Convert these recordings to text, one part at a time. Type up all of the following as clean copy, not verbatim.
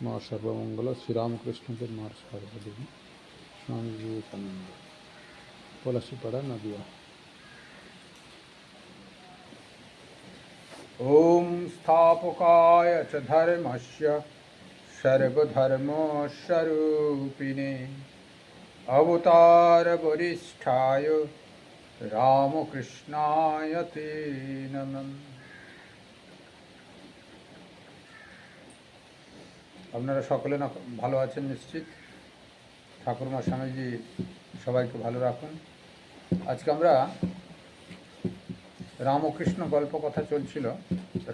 মা সর্বমঙ্গল শ্রীরামকৃষ্ণদেব মার সর্বদেবী স্বামী বিবেকানন্দ পলাশিপাড়া নদিয়া। ওম স্থাপকায় চ ধর্মস্য সর্বধর্মস্বরূপিণে অবতার বরিষ্ঠায় রামকৃষ্ণায় তে নমঃ। আপনারা সকলে না ভালো আছেন নিশ্চিত। ঠাকুরমা স্বামীজি সবাইকে ভালো রাখুন। আজকে আমরা রামকৃষ্ণ গল্প কথা চলছিল,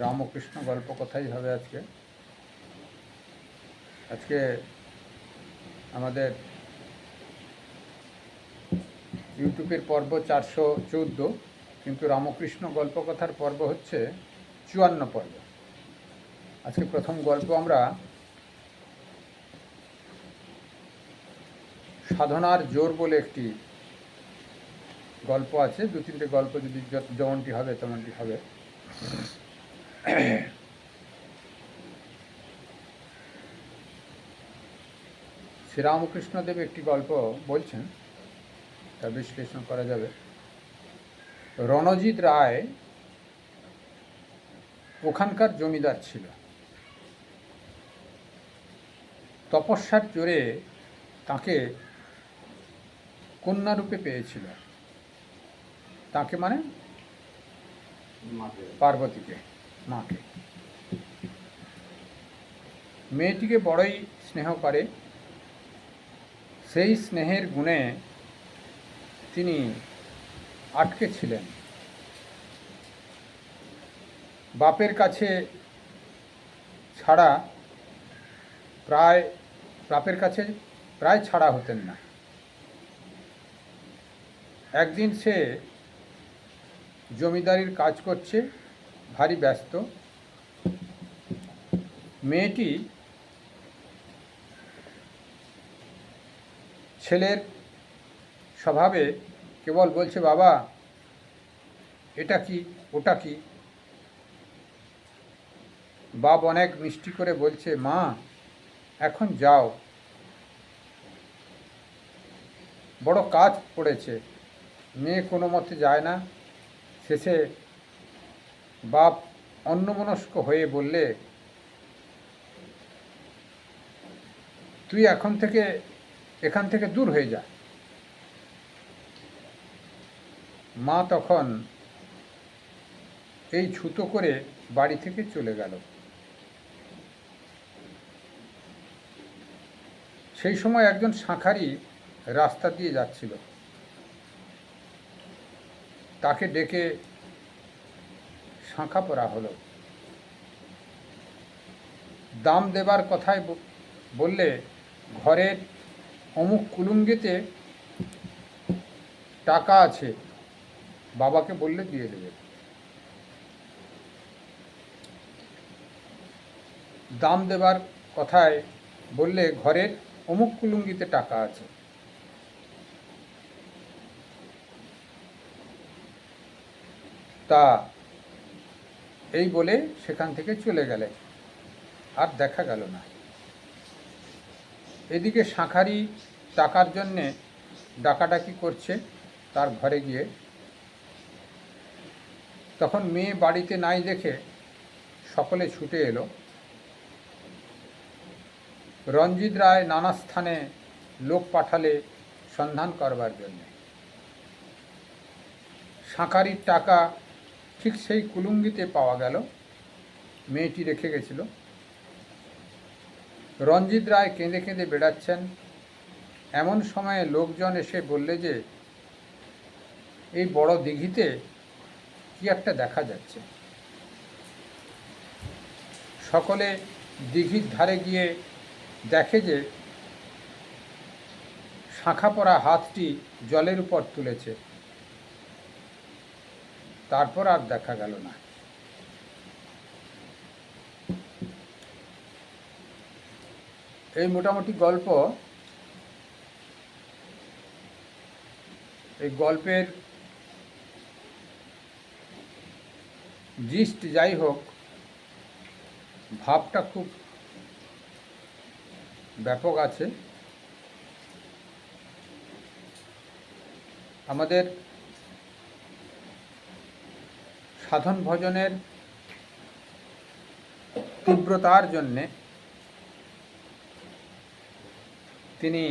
রামকৃষ্ণ গল্প কথাই হবে আজকে। আজকে আমাদের ইউটিউবের পর্ব 414, কিন্তু রামকৃষ্ণ গল্প কথার পর্ব হচ্ছে 54 পর্ব। আজকে প্রথম গল্প আমরা সাধনার জোর বলে একটি গল্প আছে। দু তিনটে গল্প যদি যেমনটি হবে তেমনটি হবে। শ্রীরামকৃষ্ণদেব একটি গল্প বলছেন, তা বিশ্লেষণ করা যাবে। রণজিৎ রায় ওখানকার জমিদার ছিল। তপস্যার জোরে তাকে কন্যারূপে পেয়েছিল। তাকে মানে পার্বতীকে, মাকে। মেয়েটিকে বড়ই স্নেহ করে। সেই স্নেহের গুণে তিনি আটকে ছিলেন। বাপের কাছে প্রায় ছাড়া হতেন না। একদিন সে জমিদারির কাজ করছে, ভারী ব্যস্ত। মেয়েটি ছেলের স্বভাবে কেবল বলছে, বাবা এটা কি, ওটা কি। বাপ অনেক মিষ্টি করে বলছে, মা এখন যাও, বড় কাজ পড়েছে। মেয়ে কোনো মতে যায় না। শেষে বাপ অন্যমনস্ক হয়ে বললে, তুই এখান থেকে দূর হয়ে যা। মা তখন এই ছুতো করে বাড়ি থেকে চলে গেল। সেই সময় একজন শাঁখারি রাস্তা দিয়ে যাচ্ছিল। তাকে ডেকে শাঁখা পরা হলো। দাম দেবার কথায় বললে, ঘরের অমুক কুলুঙ্গিতে টাকা আছে, বাবাকে বললে দিয়ে দেবে। দাম দেবার কথায় বললে, ঘরের অমুক কুলুঙ্গিতে টাকা আছে। তা এই বলে সেখান থেকে চলে গেলে, আর দেখা গেল না। এদিকে শাঁখারি টাকার জন্যে ডাকাডাকি করছে তার ঘরে গিয়ে। তখন মেয়ে বাড়িতে নাই দেখে সকলে ছুটে এলো। রণজিৎ রায় নানা স্থানে লোক পাঠালে সন্ধান করবার জন্যে। শাঁখারির টাকা ঠিক সেই কুলুঙ্গিতে পাওয়া গেল, মেয়েটি রেখে গেছিল। রণজিৎ রায় কেঁদে কেঁদে বেড়াচ্ছেন। এমন সময়ে লোকজন এসে বললে যে, এই বড় দিঘিতে কি একটা দেখা যাচ্ছে। সকলে দিঘির ধারে গিয়ে দেখে যে শাঁখা পরা হাতটি জলের উপর তুলেছে। তারপর আর দেখা গেল না। এই মোটামুটি গল্প। এই গল্পের জিস্ট যাই হোক, ভাবটা খুব ব্যাপক আছে। আমাদের সাধন ভজনের তীব্রতার জন্যে তিনি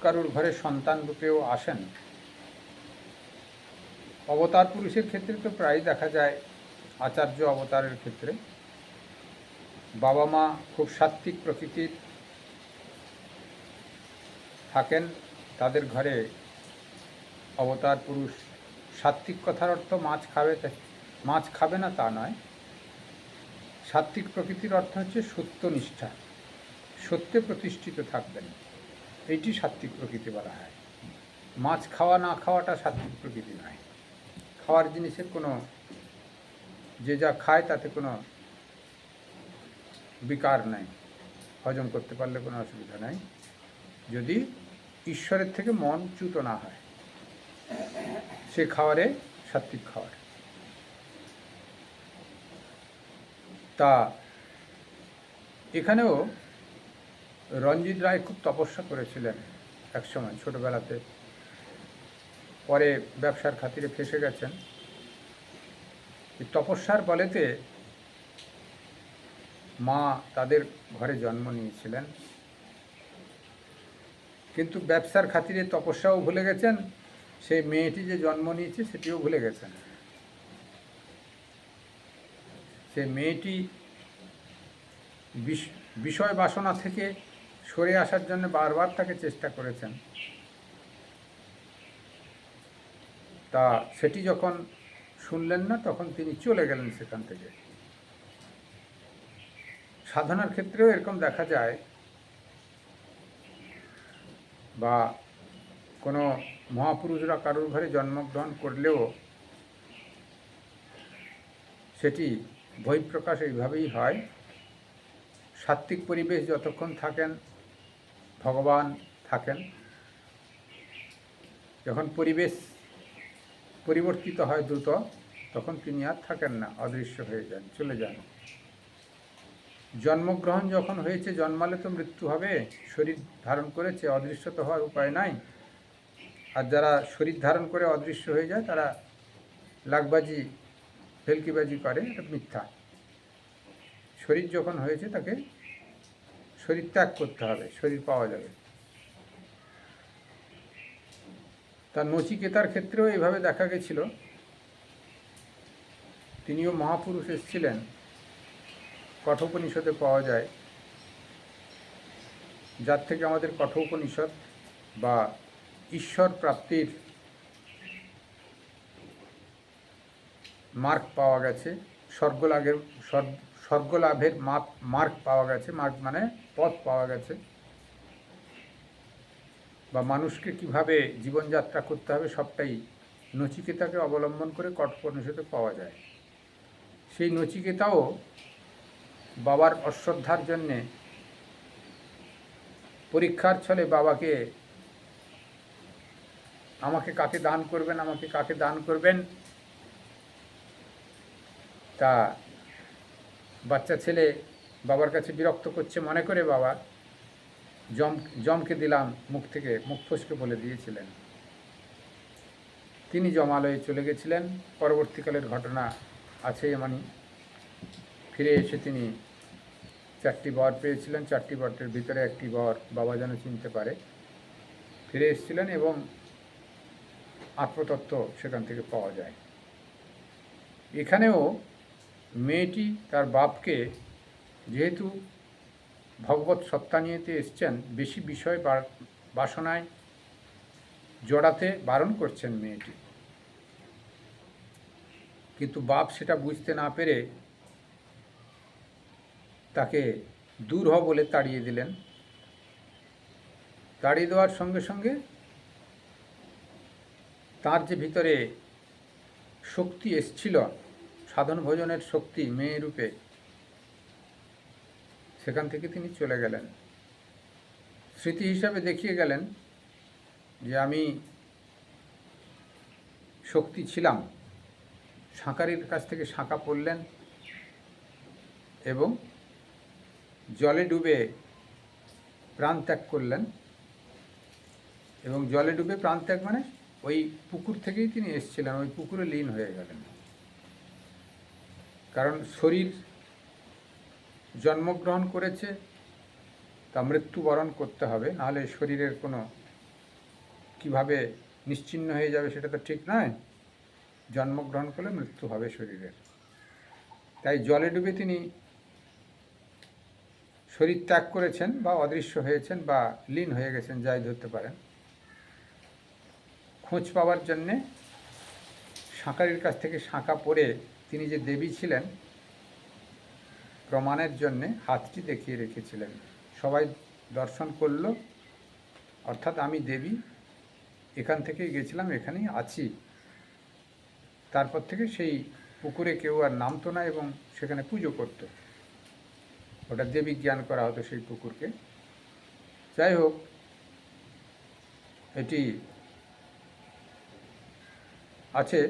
কারুর ঘরে সন্তান রূপেও আসেন। অবতার পুরুষের ক্ষেত্রে তো প্রায় দেখা যায়, আচার্য অবতারের ক্ষেত্রে বাবা মা খুব সাত্ত্বিক প্রকৃতির থাকেন, তাদের ঘরে অবতার পুরুষ। সাত্ত্বিক কথার অর্থ মাছ খাবে না তা নয়। সাত্ত্বিক প্রকৃতির অর্থ হচ্ছে সত্যনিষ্ঠা, সত্যে প্রতিষ্ঠিত থাকবেন, এইটি সাত্ত্বিক প্রকৃতি বলা হয়। মাছ খাওয়া না খাওয়াটা সাত্ত্বিক প্রকৃতি নয়। খাওয়ার জিনিসের কোনো, যে যা খায় তাতে কোনো বিকার নাই, হজম করতে পারলে কোনো অসুবিধা নাই, যদি ঈশ্বরের থেকে মন চ্যুত না হয়, সে খাওয়ারে সাত্ত্বিক খাওয়ার। তা এখানেও রঞ্জিত রায় খুব তপস্যা করেছিলেন একসময় ছোটবেলাতে, পরে ব্যবসার খাতিরে ফেসে গেছেন। তপস্যার বলেতে মা তাদের ঘরে জন্ম নিয়েছিলেন, কিন্তু ব্যবসার খাতিরে তপস্যাও ভুলে গেছেন, সেই মেয়েটি যে জন্ম নিয়েছে সেটিও ভুলে গেছেন। সে মেয়েটি বিষয় বাসনা থেকে সরে আসার জন্য বারবার তাকে চেষ্টা করেছেন। তা সেটি যখন শুনলেন না, তখন তিনি চলে গেলেন সেখান থেকে। সাধনার ক্ষেত্রেও এরকম দেখা যায়, বা কোনো মহাপুরুষরা কারোর ঘরে জন্মগ্রহণ করলেও সেটি বহিঃপ্রকাশ এইভাবেই হয়। সাত্ত্বিক পরিবেশ যতক্ষণ থাকেন, ভগবান থাকেন। যখন পরিবেশ পরিবর্তিত হয় দ্রুত, তখন তিনি আর থাকেন না, অদৃশ্য হয়ে যান, চলে যান। জন্মগ্রহণ যখন হয়েছে, জন্মালে তো মৃত্যু হবে, শরীর ধারণ করেছে, অদৃশ্য তো হওয়ার উপায় নাই। আর যারা শরীর ধারণ করে অদৃশ্য হয়ে যায়, তারা লাগবাজি ফেলকিবাজি করে, এটা মিথ্যা। শরীর যখন হয়েছে তাকে শরীর ত্যাগ করতে হবে, শরীর পাওয়া যাবে। তার নচিকেতার ক্ষেত্রেও এভাবে দেখা গেছিল। তিনিও মহাপুরুষ এসেছিলেন, কঠোপনিষদে পাওয়া যায়, যার থেকে আমাদের কঠোপনিষদ বা ঈশ্বর প্রাপ্তির মার্গ পাওয়া গেছে, স্বর্গলাভের মার্গ পাওয়া গেছে। মার্গ মানে পথ পাওয়া গেছে, বা মানুষকে কিভাবে জীবনযাত্রা করতে হবে সবটাই নচিকেতাকে অবলম্বন করে কঠোপনিষদে পাওয়া যায়। সেই নচিকেতাও বাবার অশ্রদ্ধার জন্যে পরীক্ষার ছলে বাবাকে, আমাকে কাকে দান করবেন, আমাকে কাকে দান করবেন, তা বাচ্চা ছেলে বাবার কাছে বিরক্ত করছে মনে করে বাবা যমকে দিলাম, মুখ ফসকে বলে দিয়েছিলেন। তিনি যমালয়ে চলে গেছিলেন। পরবর্তীকালের ঘটনা আছে এমনই। ফিরে এসে তিনি 4টি বর পেয়েছিলেন। 4টি বরের ভিতরে একটি বর বাবা যেন চিনতে পারে ফিরে এসেছিলেন, এবং আত্মতত্ত্ব সেখান থেকে পাওয়া যায়। এখানেও মেয়েটি তার বাপকে, যেহেতু ভগবত সত্তা নিয়েতে এসছেন, বেশি বিষয় বাসনায় জড়াতে বারণ করছেন মেয়েটি, কিন্তু বাপ সেটা বুঝতে না পেরে তাকে দূর হ বলে তাড়িয়ে দিলেন। তাড়িয়ে দেওয়ার সঙ্গে সঙ্গে তার যে ভিতরে শক্তি এসছিল, সাধন ভজনের শক্তি মেয়ে রূপে, সেখান থেকে তিনি চলে গেলেন। স্মৃতি হিসাবে দেখিয়ে গেলেন যে আমি শক্তি ছিলাম। শাঁকারির কাছ থেকে শাঁকা পড়লেন এবং জলে ডুবে প্রাণ ত্যাগ করলেন, এবং জলে ডুবে প্রাণ ত্যাগ মানে ওই পুকুর থেকেই তিনি এসেছিলেন, ওই পুকুরে লীন হয়ে গেলেন। কারণ শরীর জন্মগ্রহণ করেছে, তা মৃত্যুবরণ করতে হবে, নাহলে শরীরের কোনো কিভাবে নিশ্চিহ্ন হয়ে যাবে সেটা তো ঠিক নয়। জন্মগ্রহণ করলে মৃত্যু হবে শরীরের। তাই জলে ডুবে তিনি শরীর ত্যাগ করেছেন বা অদৃশ্য হয়েছেন বা লীন হয়ে গেছেন, যাই ধরতে পারেন। খোঁজ পাওয়ার জন্যে শাঁখারির কাছ থেকে শাঁখা পরে তিনি যে দেবী ছিলেন প্রমাণের জন্যে হাতটি দেখিয়ে রেখেছিলেন। সবাই দর্শন করল, অর্থাৎ আমি দেবী, এখান থেকেই গেছিলাম, এখানেই আছি। তারপর থেকে সেই পুকুরে কেউ আর নামতো না এবং সেখানে পুজো করত, ওটা দেবী জ্ঞান করা হতো সেই পুকুরকে। যাই হোক, এটি আছে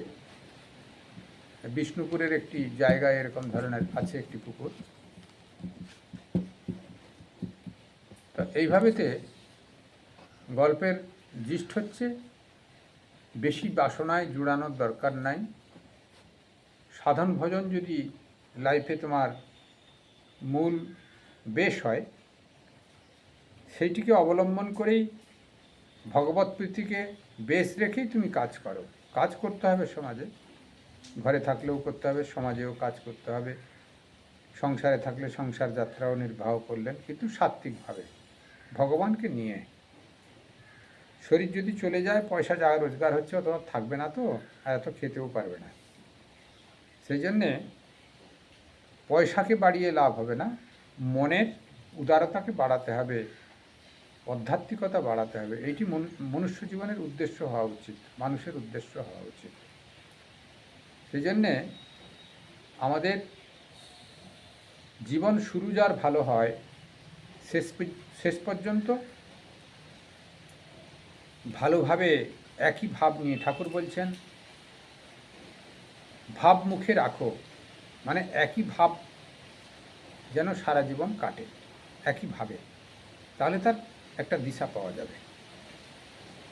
বিষ্ণুপুরের একটি জায়গায়, এরকম ধরনের আছে একটি পুকুর। তো এইভাবেতে গল্পের জিষ্ট হচ্ছে, বেশি বাসনায় জুড়ানোর দরকার নাই। সাধন ভজন যদি লাইফে তোমার মূল বেশ হয়, সেইটিকে অবলম্বন করেই ভগবত প্রীতিকে বেশ রেখেই তুমি কাজ করো। কাজ করতে হবে সমাজে, ঘরে থাকলেও করতে হবে, সমাজেও কাজ করতে হবে, সংসারে থাকলে সংসার যাত্রাও নির্বাহ করলেন, কিন্তু সাত্ত্বিকভাবে ভগবানকে নিয়ে। শরীর যদি চলে যায়, পয়সা যা রোজগার হচ্ছে অত থাকবে না, তো আর এত খেতেও পারবে না। সেই জন্যে পয়সাকে বাড়িয়ে লাভ হবে না, মনের উদারতাকে বাড়াতে হবে, আধ্যাত্মিকতা বাড়াতে হবে। এইটি মনুষ্য জীবনের উদ্দেশ্য হওয়া উচিত, মানুষের উদ্দেশ্য হওয়া উচিত। সেই জন্যে আমাদের জীবন শুরু যার ভালো হয়, শেষ পর্যন্ত ভালোভাবে একই ভাব নিয়ে, ঠাকুর বলছেন ভাব মুখে রাখো, মানে একই ভাব যেন সারা জীবন কাটে, একইভাবে, তাহলে তার একটা দিশা পাওয়া যাবে।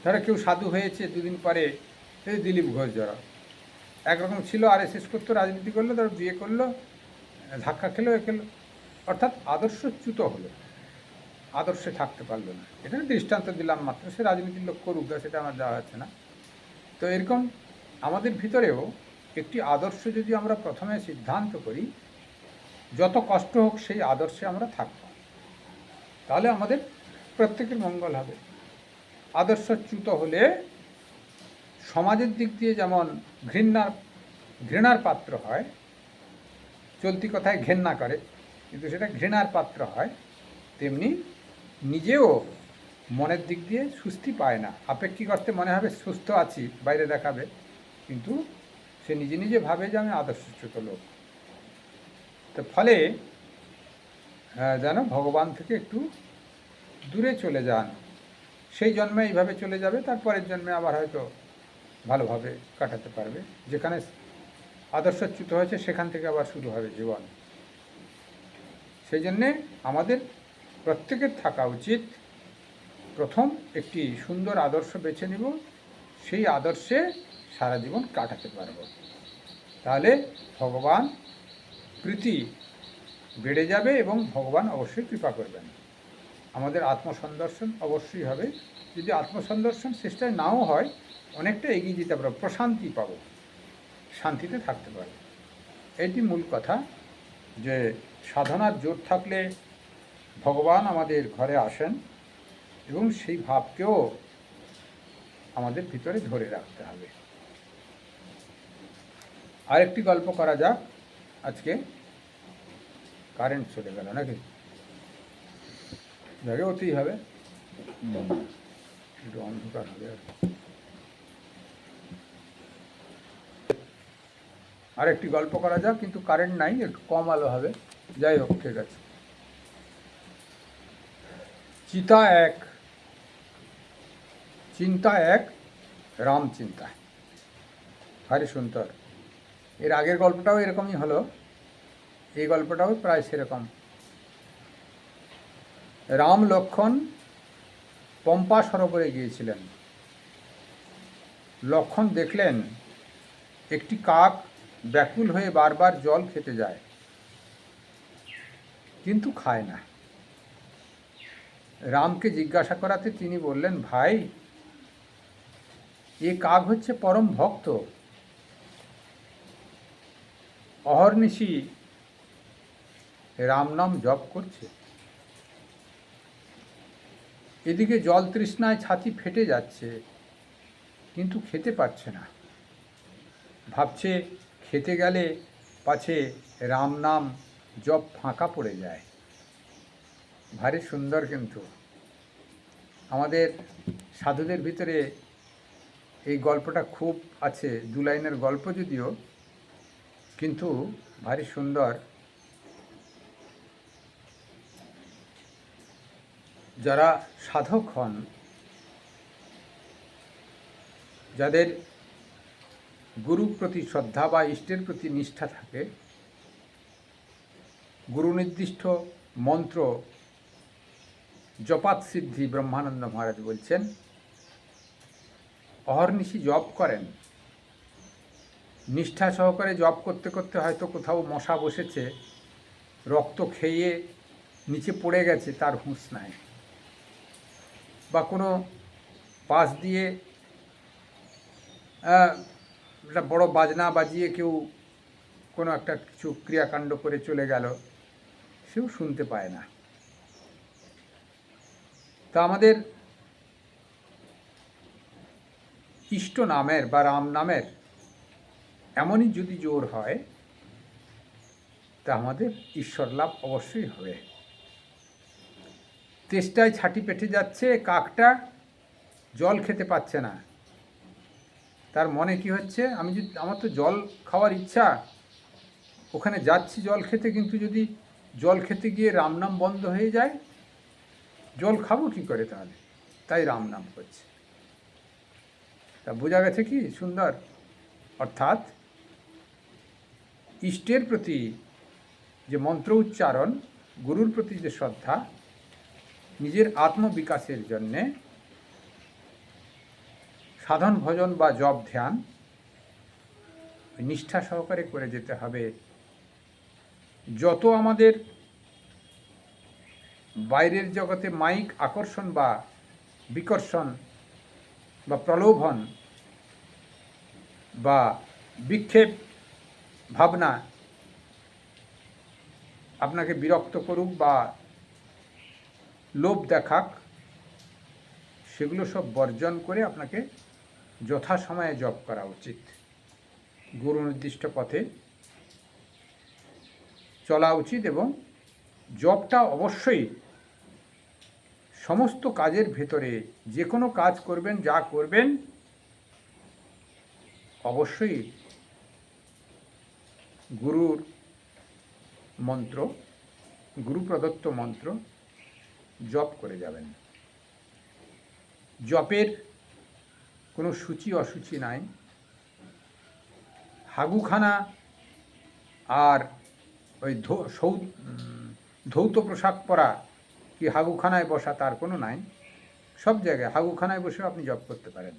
ধরো কেউ সাধু হয়েছে, দুদিন পরে এই দিলীপ ঘোষ জড়া একরকম ছিল, RSS করতো, রাজনীতি করলো, ধরো বিয়ে করলো, ধাক্কা খেলো, খেলো, অর্থাৎ আদর্শচ্যুত হলো, আদর্শে থাকতে পারলো না। এটা দৃষ্টান্ত দিলাম মাত্র, সে রাজনীতির লোক করুক, সেটা আমার যাওয়া যাচ্ছে না। তো এরকম আমাদের ভিতরেও একটি আদর্শ যদি আমরা প্রথমে সিদ্ধান্ত করি, যত কষ্ট হোক সেই আদর্শে আমরা থাকব, তাহলে আমাদের প্রত্যেকের মঙ্গল হবে। আদর্শচ্যুত হলে সমাজের দিক দিয়ে যেমন ঘৃণার পাত্র হয়, চলতি কথায় ঘেন্না করে, কিন্তু সেটা ঘৃণার পাত্র হয়, তেমনি নিজেও মনের দিক দিয়ে সুস্থি পায় না। আপেক্ষিক অর্থে মনে হবে সুস্থ আছি, বাইরে দেখাবে, কিন্তু সে নিজে নিজে ভাবে যে আমি আদর্শচ্যুত লোক। তো ফলে যেন ভগবান থেকে একটু দূরে চলে যান। সেই জন্মে এইভাবে চলে যাবে, তারপরের জন্মে আবার হয়তো ভালোভাবে কাটাতে পারবে। যেখানে আদর্শচ্যুত হয়েছে সেখান থেকে আবার শুরু হবে জীবন। সেই জন্যে আমাদের প্রত্যেকের থাকা উচিত, প্রথম একটি সুন্দর আদর্শ বেছে নিব, সেই আদর্শে সারা জীবন কাটাতে পারব, তাহলে ভগবান প্রীতি বেড়ে যাবে এবং ভগবান অবশ্যই কৃপা করবেন। আমাদের আত্মসন্দর্শন অবশ্যই হবে। যদি আত্মসন্দর্শন চেষ্টায় নাও হয়, অনেকটা এগিয়ে যেতে পারবো, প্রশান্তি পাবো, শান্তিতে থাকতে পারবো। এটি মূল কথা, যে সাধনার জোর থাকলে ভগবান আমাদের ঘরে আসেন এবং সেই ভাবকেও আমাদের ভিতরে ধরে রাখতে হবে। আরেকটি গল্প করা যাক আজকে। কারেন্ট চলে গেল নাকি? জায়গা হতেই হবে, একটু অন্ধকার হবে। আর একটি গল্প করা যাক, কিন্তু কারেন্ট নাই, একটু কম আলো হবে। যাই হোক, ঠিক আছে। চিতা এক, চিন্তা এক, রাম চিন্তা। ভারী সুন্দর। এর আগের গল্পটাও এরকমই হলো, এই গল্পটাও প্রায় সেরকম। রাম লক্ষ্মণ পম্পা সরোবরে গিয়েছিলেন। লক্ষ্মণ দেখলেন একটি কাক ব্যাকুল হয়ে বারবার জল খেতে যায়, কিন্তু খায় না। রামকে জিজ্ঞাসা করাতে তিনি বললেন, ভাই, এ কাক হচ্ছে পরম ভক্ত, অহর্নিশি রাম নাম জপ করছে। এদিকে জল তৃষ্ণায় ছাতি ফেটে যাচ্ছে, কিন্তু খেতে পাচ্ছে না। ভাবছে খেতে গেলে পাছে রাম নাম জপ ফাঁকা পড়ে যায়। ভারী সুন্দর। কিন্তু আমাদের সাধুদের ভিতরে এই গল্পটা খুব আছে, 2 লাইনের গল্প যদিও, কিন্তু ভারী সুন্দর। যারা সাধক হন, যাদের গুরুর প্রতি শ্রদ্ধা বা ইষ্টের প্রতি নিষ্ঠা থাকে, গুরু নির্দিষ্ট মন্ত্র জপাত সিদ্ধি ব্রহ্মানন্দ মহারাজ বলছেন, অহর্নিশি জপ করেন, নিষ্ঠা সহকারে জপ করতে করতে হয়তো কোথাও মশা বসেছে, রক্ত খেয়ে নিচে পড়ে গেছে, তার হুঁশ নাই, বা কোনো পাশ দিয়ে একটা বড় বাজনা বাজিয়ে কেউ কোনো একটা কিছু ক্রিয়াকাণ্ড করে চলে গেল, সেও শুনতে পায় না। তা আমাদের ইষ্ট নামের বা রাম নামের এমনই যদি জোর হয়, তা আমাদের ঈশ্বর লাভ অবশ্যই হবে। তেষ্টায় ছাটি পেটে যাচ্ছে, কাকটা জল খেতে পাচ্ছে না। তার মনে কি হচ্ছে, আমার তো জল খাওয়ার ইচ্ছা, ওখানে যাচ্ছি জল খেতে, কিন্তু যদি জল খেতে গিয়ে রাম নাম বন্ধ হয়ে যায়, জল খাবো কি করে তাহলে? তাই রাম নাম করছে। তা বোঝা গেছে কি সুন্দর? অর্থাৎ ইষ্টের প্রতি যে মন্ত্র উচ্চারণ, গুরুর প্রতি যে শ্রদ্ধা, নিজের আত্মবিকাশের জন্যে সাধন ভজন বা জপ ধ্যান নিষ্ঠা সহকারে করে যেতে হবে। যত আমাদের বাইরের জগতে মাইক আকর্ষণ বা বিকর্ষণ বা প্রলোভন বা বিক্ষেপ ভাবনা আপনাকে বিরক্ত করুক বা লোভ দেখাক, সেগুলো সব বর্জন করে আপনাকে যথাসময়ে জপ করা উচিত। গুরু নির্দিষ্ট পথে চলা উচিত, এবং জপটা অবশ্যই সমস্ত কাজের ভেতরে, যে কোনো কাজ করবেন, যা করবেন, অবশ্যই গুরুর মন্ত্র, গুরু প্রদত্ত মন্ত্র জপ করে যাবেন। জপের কোনো সূচি অসুচি নাই। হাগুখানা আর ওই ধৌত পোশাক পরা কি হাগুখানায় বসা, তার কোনো নাই। সব জায়গায় হাগুখানায় বসেও আপনি জপ করতে পারেন,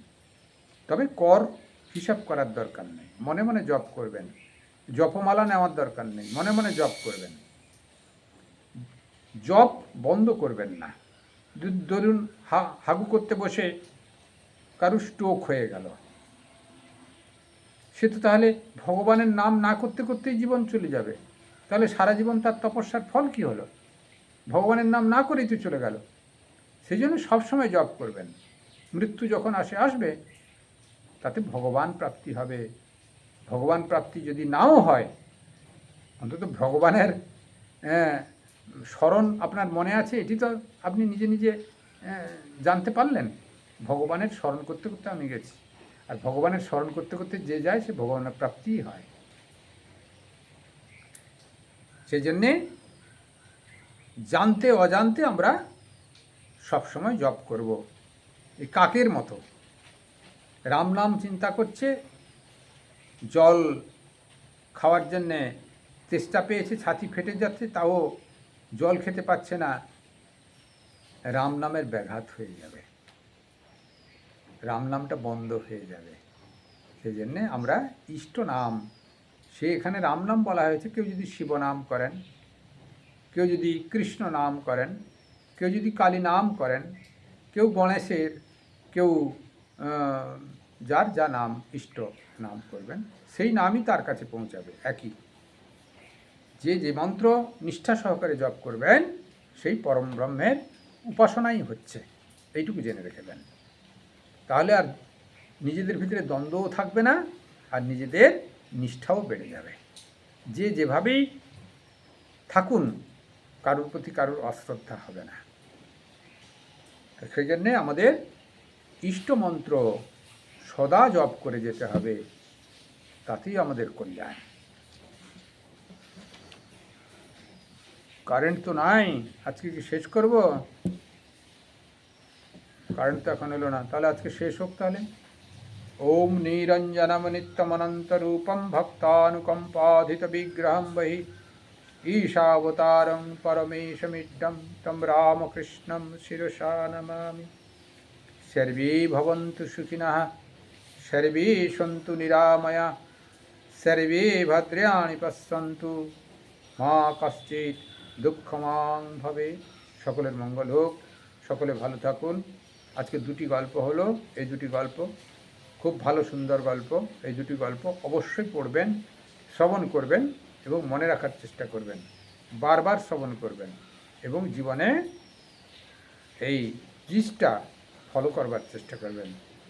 তবে কর হিসাব করার দরকার নেই। মনে মনে জপ করবেন, জপমালা নেওয়ার দরকার নেই, মনে মনে জপ করবেন। জপ বন্ধ করবেন না। ধরুন হাগু করতে বসে কারু স্ট্রোক হয়ে গেল, সে তো তাহলে ভগবানের নাম না করতে করতেই জীবন চলে যাবে। তাহলে সারা জীবন তার তপস্যার ফল কি হলো? ভগবানের নাম না করেই তো চলে গেল। সেই জন্য সবসময় জপ করবেন। মৃত্যু যখন আসবে, তাতে ভগবান প্রাপ্তি হবে। ভগবান প্রাপ্তি যদি নাও হয়, অন্তত ভগবানের স্মরণ আপনার মনে আছে, এটি তো আপনি নিজে নিজে জানতে পারলেন। ভগবানের স্মরণ করতে করতে আমি গেছি, আর ভগবানের স্মরণ করতে করতে যে যায়, সে ভগবানের প্রাপ্তিই হয়। সেই জন্যে জানতে অজান্তে আমরা সবসময় জপ করব, এই কাকের মতো। রাম নাম চিন্তা করছে, জল খাওয়ার জন্যে তেষ্টা পেয়েছে, ছাতি ফেটে যাচ্ছে, তাও জল খেতে পাচ্ছে না। রাম নামের ব্যাঘাত হয়ে যাবে, রাম নামটা বন্ধ হয়ে যাবে। সেই জন্যে আমরা ইষ্ট নাম, সে এখানে রাম নাম বলা হয়েছে, কেউ যদি শিব নাম করেন, কেউ যদি কৃষ্ণ নাম করেন, কেউ যদি কালী নাম করেন, কেউ গণেশের, কেউ যার যা নাম ইষ্ট নাম করবেন, সেই নামই তার কাছে পৌঁছাবে। একই, যে যে মন্ত্র নিষ্ঠা সহকারে জপ করবেন সেই পরম ব্রহ্মের উপাসনাই হচ্ছে, এইটুকু জেনে রেখে দেন। তাহলে আর নিজেদের ভিতরে দ্বন্দ্বও থাকবে না, আর নিজেদের নিষ্ঠাও বেড়ে যাবে। যে যেভাবেই থাকুন, কারোর প্রতি কারোর অশ্রদ্ধা হবে না। সেই জন্যে আমাদের ইষ্ট মন্ত্র সদা জপ করে যেতে হবে, তাতেই আমাদের কল্যাণ। কারেন্ট তো নাই, আজকে কি শেষ করব? কারেন্ট তো এখন এলো না, তাহলে আজকে শেষ হোক তাহলে। ওম নিরঞ্জনম নিত্যমনন্তরূপম ভক্তানুকম্পাধিত বিগ্রহম বহি ঈশাবতারং পরমেশমিড্ডম তম রামকৃষ্ণম শিরসা নমামি। সর্বে ভবন্তু সুখিনঃ, সর্বে সন্তু নিরাময়া, সর্বে ভদ্রাণি পশ্যন্তু, মা কশ্চিৎ দুঃখমাং ভবে। সকলের মঙ্গল হোক, সকলে ভালো থাকুন। আজকে দুটি গল্প হলো, এই দুটি গল্প খুব ভালো সুন্দর গল্প। এই দুটি গল্প অবশ্যই পড়বেন, শ্রবণ করবেন এবং মনে রাখার চেষ্টা করবেন, বারবার শ্রবণ করবেন এবং জীবনে এই জিনিসটা ফলো করবার চেষ্টা করবেন,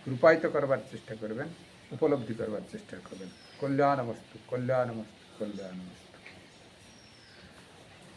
রূপায়িত করবার চেষ্টা করবেন, উপলব্ধি করবার চেষ্টা করবেন। কল্যাণমস্তু, কল্যাণমস্তু, কল্যাণমস্তু।